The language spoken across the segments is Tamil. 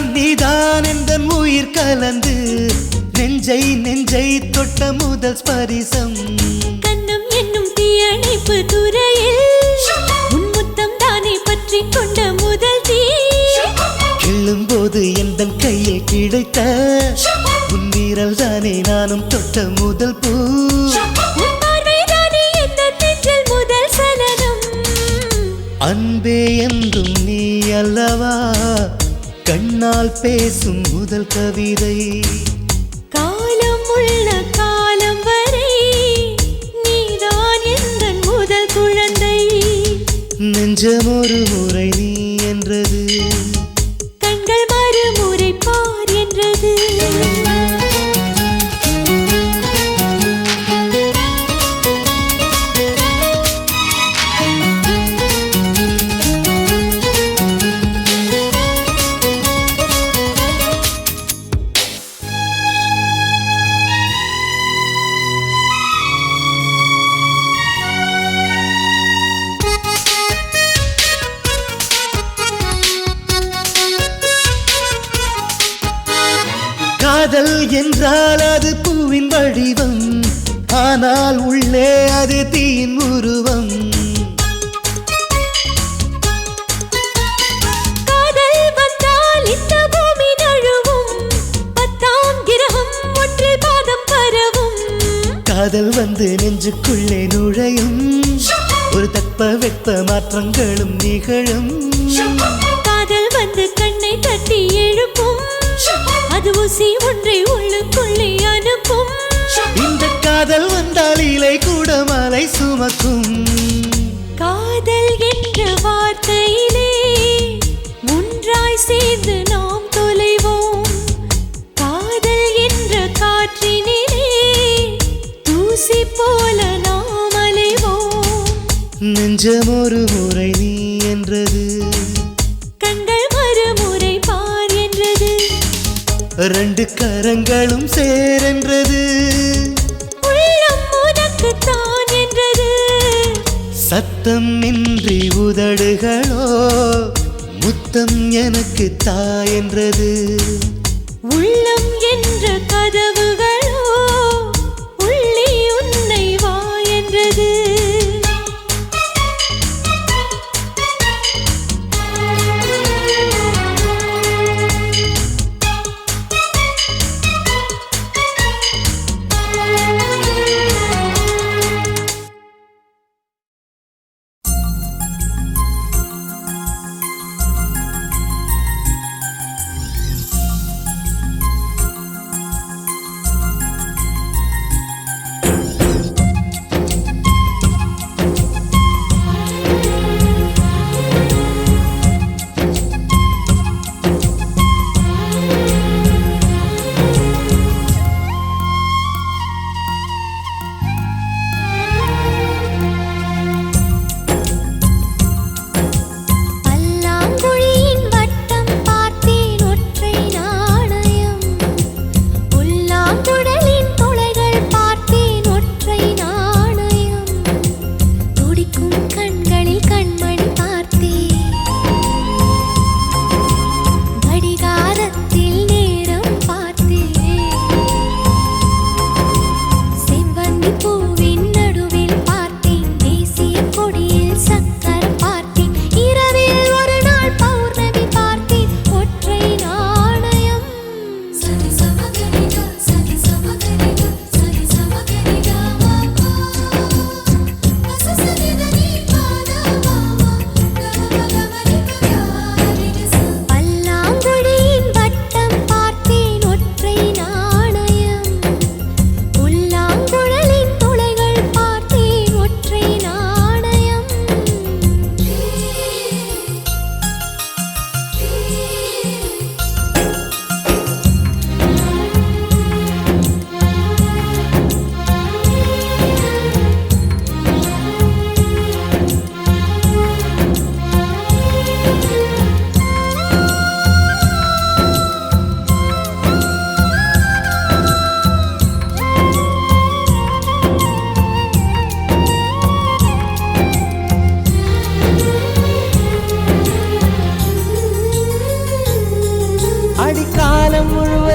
நீதான் எந்தன் உயிர் கலந்து நெஞ்சை தொட்ட முதல் ஸ்பரிசம் கண்ணம் என்னும் தீயணைப்பு துறையில் உன்முத்தம் தானே பற்றி கொண்ட முதல் தீ கிள்ளும் போது எந்தன் கையில் கிடைத்த உன் வீரல் தானே நானும் தொட்ட முதல் பூ முதல் சலனம் அன்பே என்றும் நீ அல்லவா கண்ணால் பேசும் முதல் கவிதை காலம் உள்ள காலம் வரை நீதான் எந்தன் முதல் குழந்தை நெஞ்சம் ஒரு முறை நீ என்றது கண்கள் மறுமுறை பார் என்றது காதல் என்றால் அது பூவின் வடிவம் ஆனால் உள்ளே அது தீயின் உருவம் காதல் வந்தால் இந்த பூமி நழுவும் 10ஆம் கிரகம் ஒன்றில் பாதம் பரவும் காதல் வந்து நெஞ்சுக்குள்ளே நுழையும் ஒரு தட்பவெட்ப மாற்றங்களும் நிகழும் காதல் வந்து கண்ணை தட்டி எழுப்பும் அது ஊசி ஒன்றை உள்ளுக்குள்ளே அனுப்பும் இந்த காதல் வந்தால் இலை கூட மலை சுமக்கும் காதல் என்ற வார்த்தையிலே ஒன்றாய் சேர்ந்து நாம் தொலைவோம் காதல் என்ற காற்றினிலே தூசி போல நாம் அலைவோம் நெஞ்சம் ஒரு முறை நீ என்றது கண்கள் மறுமுறை பார் என்றது ரெண்டு கரங்களும் சேரென்றது உள்ளம் உனக்குத்தான் என்றது சத்தம் இன்றி உதடுகளோ முத்தம் எனக்கு தா என்றது உள்ளம் என்ற கதவுகளோ உள்ளே உன்னை வா என்றது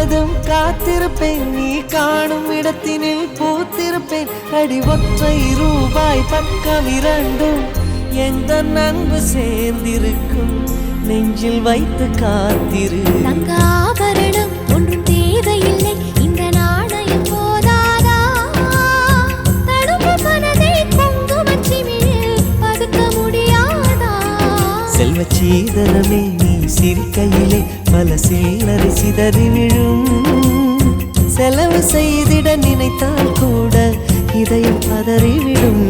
முழுவதும் காத்திருப்பேன், நீ காணும் இடத்தினில் பூத்திருப்பேன். அடி ஒற்றை ரூபாய் பக்கம் இரண்டும் எந்த அன்பு சேர்ந்திருக்கும், நெஞ்சில் வைத்து காத்திரு. தங்க ஆபரணம் ஒன்றும் தேவையில்லை, இந்த நாணயம் போதாதா? தடுப்பு மனதை குங்குமச்சிமிழில் பதுக்க முடியாதா? செல்வ சீதனமே நீ சிரிக்கையிலே பல சில்லறை சிதறி விழும். செலவு செய்திட நினைத்தால் கூட இதயம் பதறிவிடும்.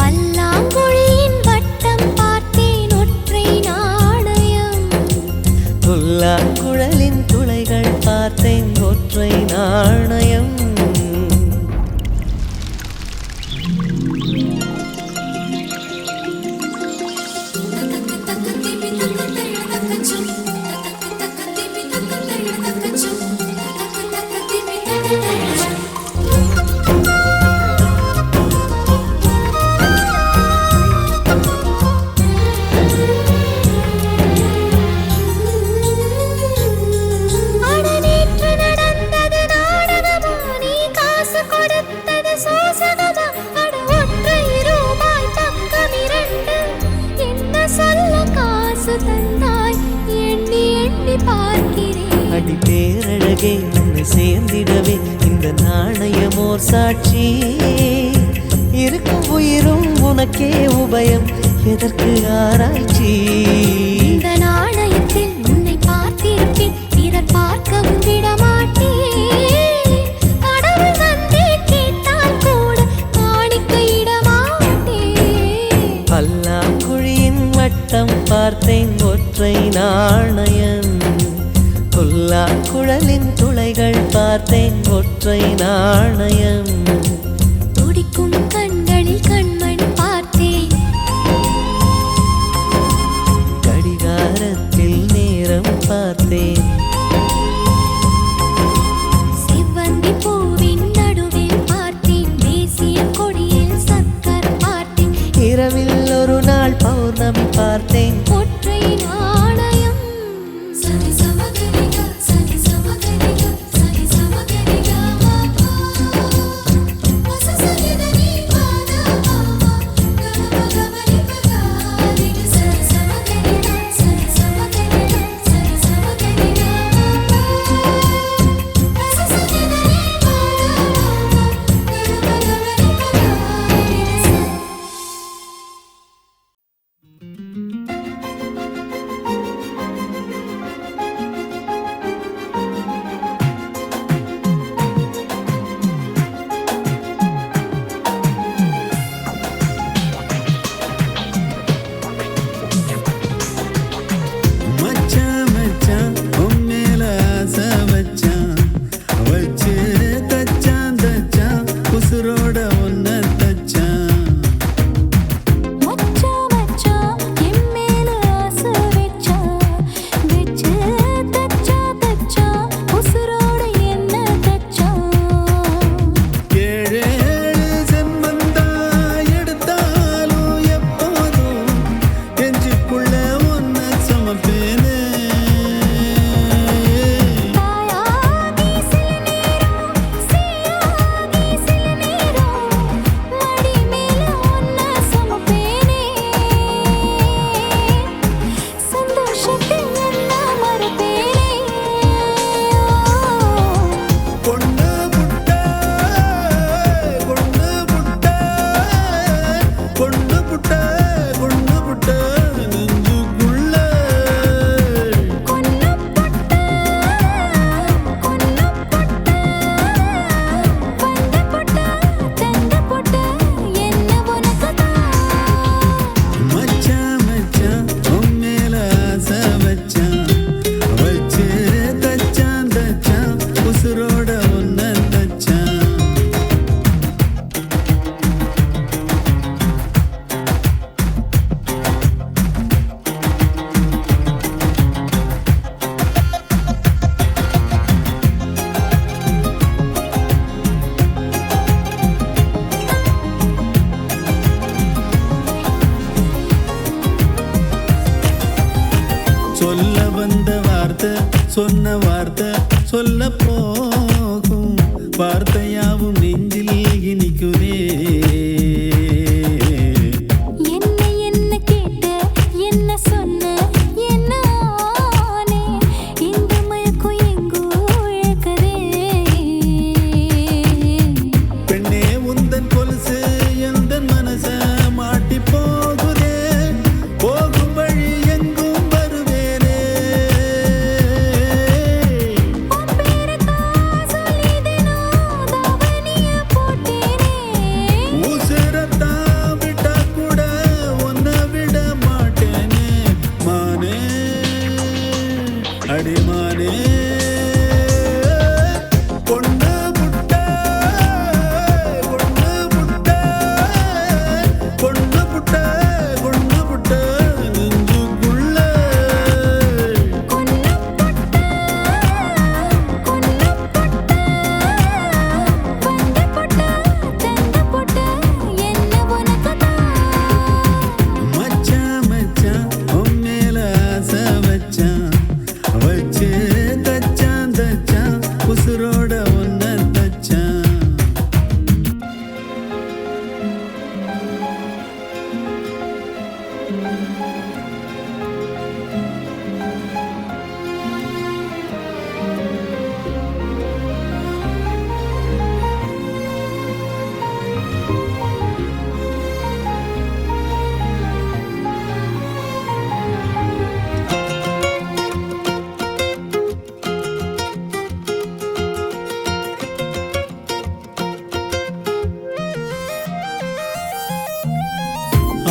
பல்லாங்குழியின் வட்டம் பார்த்தேன் ஒற்றை நாணயம், புல்லாங்குழலின் துளைகள் பார்த்தேன் ஒற்றை நாணயம். அடி பேரழகே உன்னை சேர்ந்திடவே இந்த நாணயமோர் சாட்சி. இருக்கும் உயிரும் உனக்கே உபயம், எதற்கு ஆராய்ச்சி? இந்த நாணயத்தில் உன்னை பார்த்திருப்பேன், பிறர் பார்க்கவும் விடமாட்டேன். கடவுள் வந்தே கேட்டால் கூட காணிக்கையிடமாட்டேன். பல்லாங்குழியின் வட்டம் பார்த்தேன் ஒற்றை நாணயம், புல்லாங்குழலின் துளைகள் பார்த்தேன் ஒற்றை நாணயம். துடிக்கும் கண்களில் கண்மணி பார்த்தேன், கடிகாரத்தில் நேரம் பார்த்தேன். செவ்வந்தி பூவின் நடுவில் பார்த்தேன், தேசிய கொடியில் சக்கர பார்த்தேன். இரவில் ஒரு நாள் பௌர்ணமி பார்த்தேன். ஒற்றை நாணயம் சரி சமகரிகா, சரி சமகரிகா, சரி சமகரிகா மாமா. வசசகிதனி பாதா மாமா, கமகமரி பகாரிக. சரி சமகரிகா, சரி சமகரிகா, சரி சமகரிகா மாமா. வசசகிதனி பாதா மாமா, கமகமரி பகாரிக. மச்சான் மச்சான் உன் மேல ஆசை வச்சான், வச்சு தச்சான் தச்சான் உசுரோட ஒன்ன தச்சான். மச்சா மச்சா என் மேல ஆசை வெச்சா, வெச்சு தச்சா தச்சா உசுரோட என்ன தச்சா. ஏழேழு செம்மந்தா எடுத்தாலும் எப்போதும் நெஞ்சுக்குள்ள ஒன்ன சமப்பேனே. தாயாகி சில நேரம், சீயாகி சில நேரம், மடி மேல ஒன்ன சுமப்பேனே. சந்தோஷத்தை எல்லாம் மறப்பேனே. பொண்ணு புட்ட பொண்ணு புட்ட பொண்ணு புட்ட பொண்ணு புட்ட நெஞ்சுக்குள்ள கொன்னு பொட்ட கொன்னு பொட்ட, வந்த பொட்ட தந்த பொட்ட என்ன உனக்குதான். மச்சான் மச்சான் உன் மேல ஆசை வச்சான், வச்சு தச்சான் தச்சான் உசுரோட ஒன்ன தச்சான். சொல்ல வந்த வார்த்தை சொன்ன வார்த்தை சொல்ல போகும் வார்த்தையாவும் நெஞ்சில் இனிக்குதே. என்ன கேட்ட என்ன சொன்ன என்ன ஆனே இந்த மயக்கம் எங்கோ இழக்கதே. பெண்ணே உந்தன் கொலுசு எந்தன் மனச மாட்டி போகுதே. போகும் வழி எங்கும் வருவேனே. உசுரத்தான் விட்டா கூட உன்னை விட மாட்டேனே. மானே அடிமானே பொண்ணு புட்ட பொண்ணு புட்ட பொண்ணு புட்ட பொண்ணு புட்ட நெஞ்சுக்குள்ள மச்சான் மச்சான் உன் மேல ஆசை வச்சான். வச்சு தச்சான் தச்சான் உசுரோட ஒன்ன தச்சான்.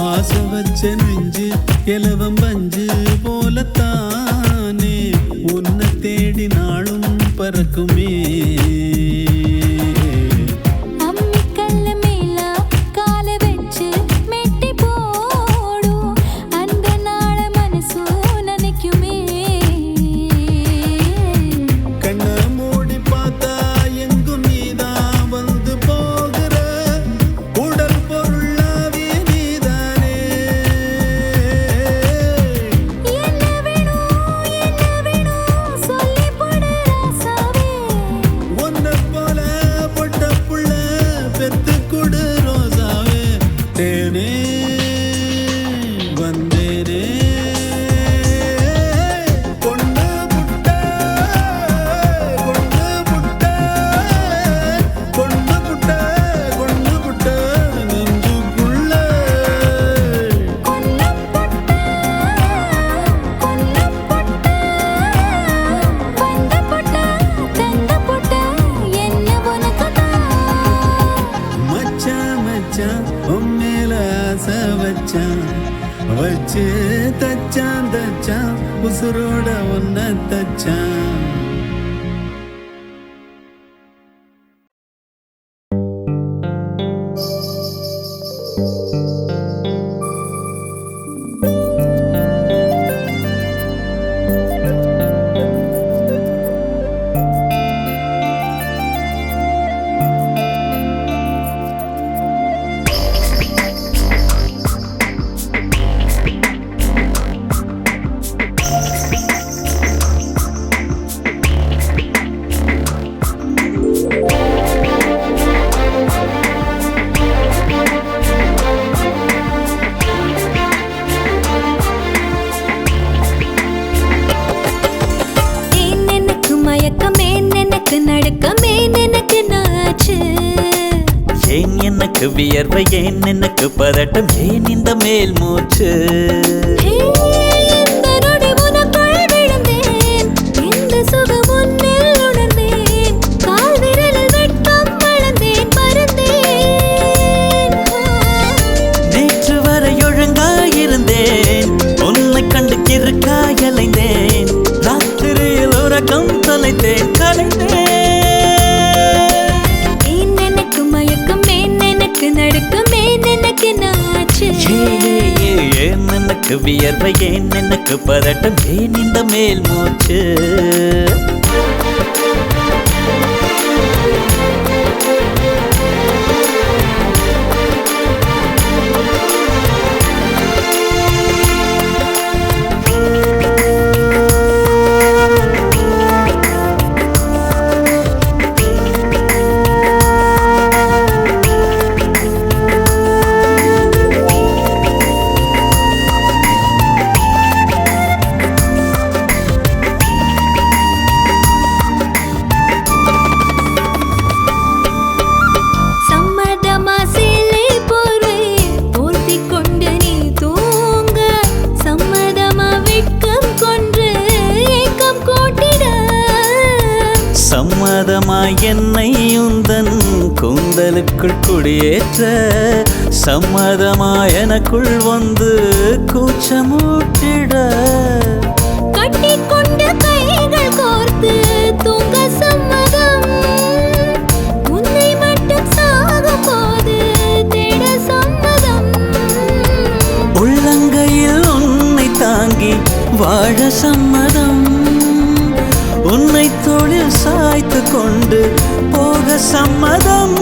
ஆசை வச்ச நெஞ்சு இலவம் பஞ்சு போலத்தானே உன்னை தேடி நாளும் பறக்குமே. அம்மிக்கல்ல மேல கால வச்சு மெட்டி போடும் அந்த நாள மனசு நினைக்குமே. கண்ணை மூடி பார்த்தா எங்கும் நீதான் வந்து போகிற. உடல் பொருளாவே நீதானே. என்ன வேணும் சொல்லி போடு ராசாவே. உன்னை போல பொட்ட புள்ள பெத்து கொடு ரோசாவே. தேனே வந்தேனே பொண்ணு புட்ட பொண்ணு புட்ட பொண்ணு புட்ட பொண்ணு புட்ட நெஞ்சுக்குள்ள மச்சான் மச்சான் உன் மேல ஆசை வச்சான். வச்சு தச்சான் தச்சான் உசுரோட ஒன்ன தச்சான். எனக்கு வியர்வை ஏன் எனக்கு பதட்டம் ஏன் இந்த மேல் மூச்சு நேற்று வரை ஒழுங்காயிருந்தேன் உன்னை கண்டு கிறுக்காயலைந்தேன் ராத்திரியில் உறக்கம் தொலைத்தேன் கலைந்தேன் ஏன் எனக்கு வியர்வை ஏன் எனக்கு பதட்டம் ஏன் இந்த மேல் மூச்சு உள்ளுக்குள் குடியேற்ற சம்மதமா எனக்குள் வந்து கூச்சமூட்டிட கட்டிக்கொண்ட கைகள் கோர்த்து தூங்க சம்மதம் உன்னை மட்டும் சாகும் போது தேட சம்மதம் உள்ளங்கையில் உன்னை தாங்கி வாழ சம்மதம் உன்னை தோளில் சாய்த்து கொண்டு போக சம்மதம்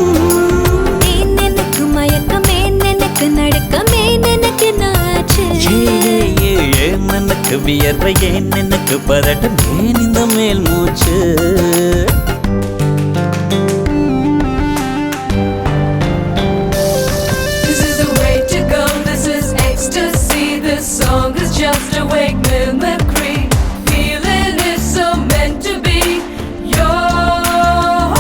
ஏன் எனக்கு மயக்கம் ஏன் எனக்கு நடுக்கம் ஏன் எனக்கு நாச்சு ஏன் எனக்கு வியர்வை ஏன் எனக்கு பதட்டம் ஏன் இந்த மேல் மூச்சு This is the way to go, this is ecstasy. This song is just a wake mimicry. Feeling is so meant to be. You're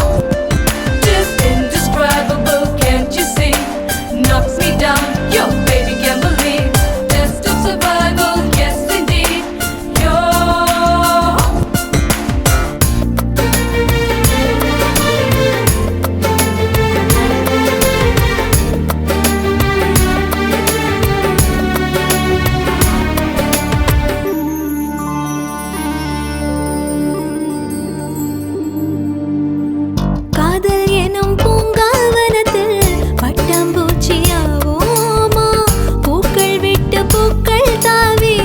just indescribable, can't you see? Knocks me down, your baby can't believe. Test of survival, yes indeed. You're காதல் எனும் பூங்காவனத்தில் பட்டாம்பூச்சியாவோமா பூக்கள் விட்டு பூக்கள் தாவி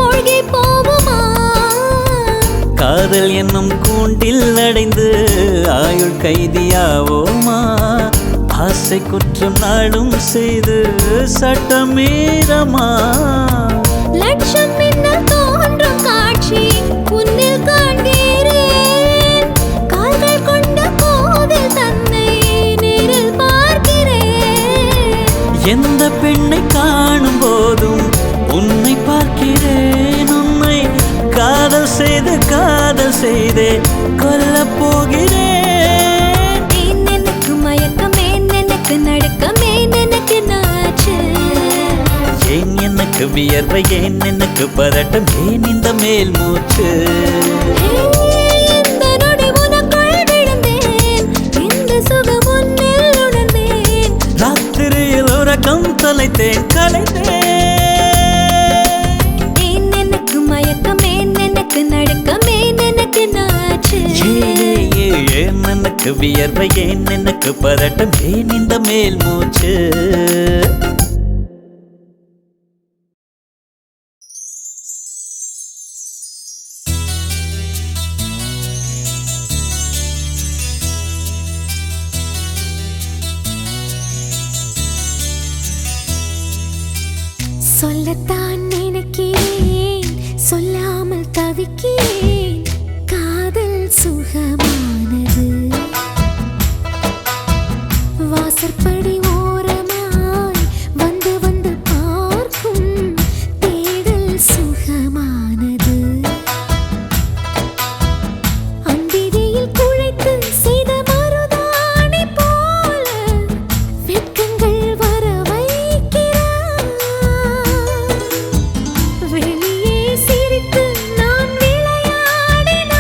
மூழ்கி போவோமா காதல் என்னும் கூண்டில் அடைந்து ஆயுள் கைதியாவோமா ஆசை குற்றம் நாளும் செய்து சட்டமீறமா லட்சம் மின்னல் தோன்றும் காட்சி உன்னில் காண்கிறேன் கால்கள் கொண்ட கோவில் தன்னை நேரில் பார்க்கிறேன் எந்த பெண்ணை காணும் போதும் உன்னை பார்க்கிறேன் உன்னை காதல் செய்தே கொல்லப் போகிறேன் ஏன் எனக்கு மயக்கம் ஏன் எனக்கு நடுக்கம் ஏன் எனக்கு நாச்சு ஏன் எனக்கு வியர்வை ஏன் எனக்கு பதட்டம் ஏன் இந்த மேல் மூச்சு இந்த நொடி உனக்குள் விழுந்தேன் இந்த சுகம் உன்னில் உணர்ந்தேன் ராத்திரியில் உறக்கம் தொலைத்தேன் கலைந்தேன் ஏன் எனக்கு மயக்கம் ஏன் எனக்கு நடுக்கம் ஏன் எனக்கு நாச்சு ஏன் எனக்கு வியர்வை ஏன் எனக்கு பதட்டம் ஏன் இந்த மேல் மூச்சு சொல்லத்தான் நினைக்கிறேன் சொல்லாமல் தவிக்கிறேன் காதல் சுகமானது வாசற்படி ஓரமாய் வந்து வந்து பார்க்கும் தேடல் சுகமானது அந்திரியில் குழைத்து செய்த மருதாணி போல வெட்கங்கள் வர வைக்கிறார் வெளியே சிரித்து நான் விளையாடினாலும்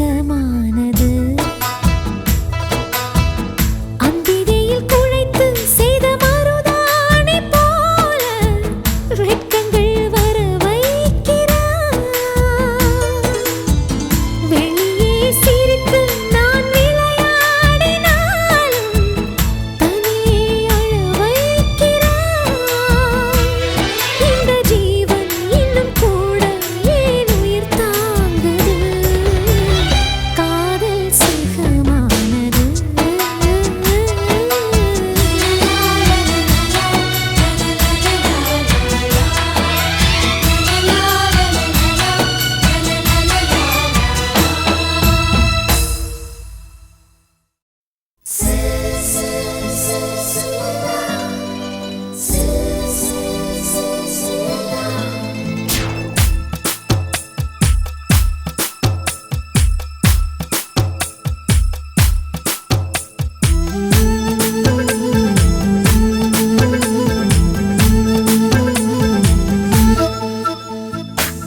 சுகமானது அந்திரையில் குழைத்து செய்த மருதாணி போல வெட்கங்கள் வர வைக்கிறாய் வெளியே சிரித்து நான் விளையாடினாலும் தனியே அழ வைக்கிறாய் இந்த ஜீவன் இன்னும் கூட ஏன் உயிர் தாங்குது காதல் சுகமானது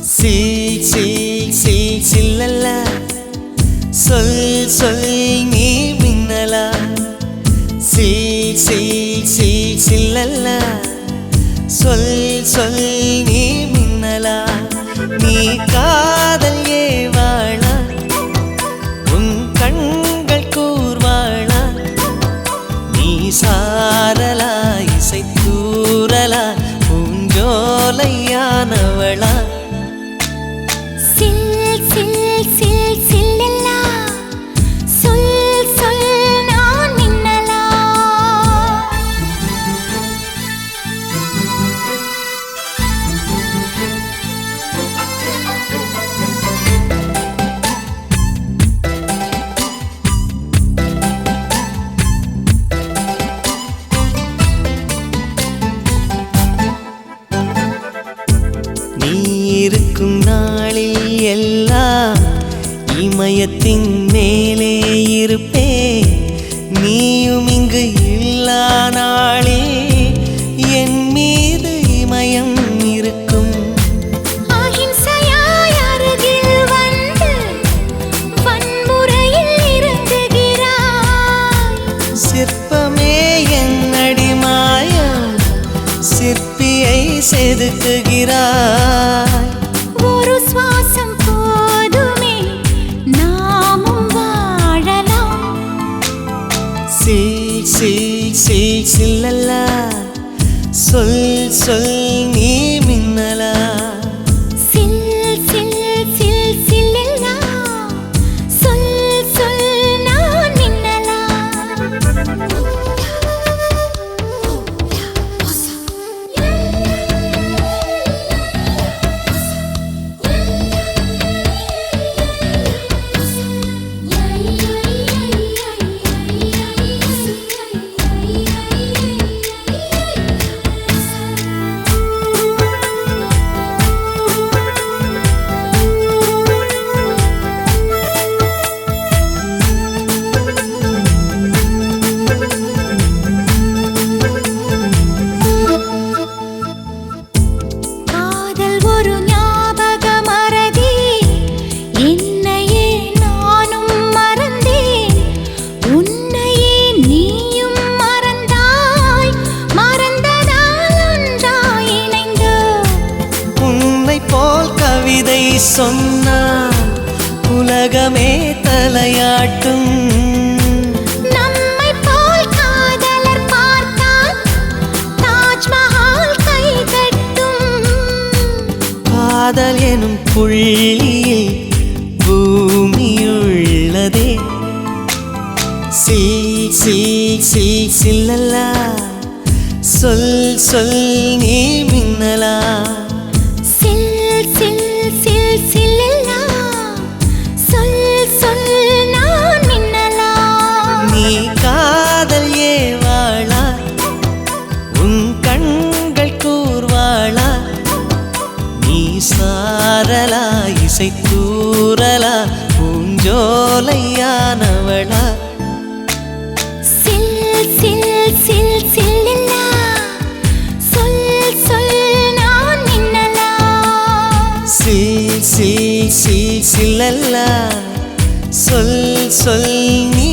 சில் சில் சில் சில்லல்லா சொல் சொல் நீ மின்னலா சில் சில் சில் சில்லல்லா சொல் சொல் நீ மின்னலா நீ காதல் ஏவாளா உன் கண்கள் கூர்வாளா நீ சாரலா இசை தூரலா பூஞ்சோலையானவளா சில் சில் சில் சில்லல்லா சொல் சொல் நான் மின்னலா நீ இருக்கும் நாளில் எல்லாம் இமயத்தின் மேலே இருப்பே நீயும் இங்கு இல்லா நாளே என் மீது இமயம் இருக்கும் அஹிம்சையாய் அருகில் வந்து வன்முறையில் இறங்குகிறாய் சிற்பமே என் அடிமாயம் சிற்பியை செதுக்குகிறாய் ஒரு சுவாசம் போதுமே நாமும் வாழலாம் சில் சில் சில் சில்லல்லா சொல் சொல் நீ மின்னலா சில் சில் சில் சில்லல்லா சொல் சொல் நான் மின்னலா காதல் ஒரு ஞாபக மறதி என்னையே நானும் மறந்தேன் உன்னையே நீயும் மறந்தாய் மறந்ததால் ஒன்றாய் இணைந்தோம் உன்னை போல் கவிதை சொன்னால் உலகமே தலையாட்டும் நம்மை போல் காதலர் பார்த்தால் தாஜ்மஹால் கை தட்டும் காதல் எனும் புள்ளியில் பூமியுள்ளதே சில் சில் சில் சில்லல்லா சொல் சொல் நீ மின்னலா சில் சில் சில் சில்லல்லா சொல் சொல் நான் மின்னலா நீ காதல் ஏவாளா உன் கண்கள் கூர்வாளா நீ சாரலா இசை தூரலா பூஞ்சோலையானவளா சில் சில் சில் சில்லல்லா சொல் சொல் நான் மின்னலா சில் சில் சில் சில்லல்லா சொல் சொல் நீ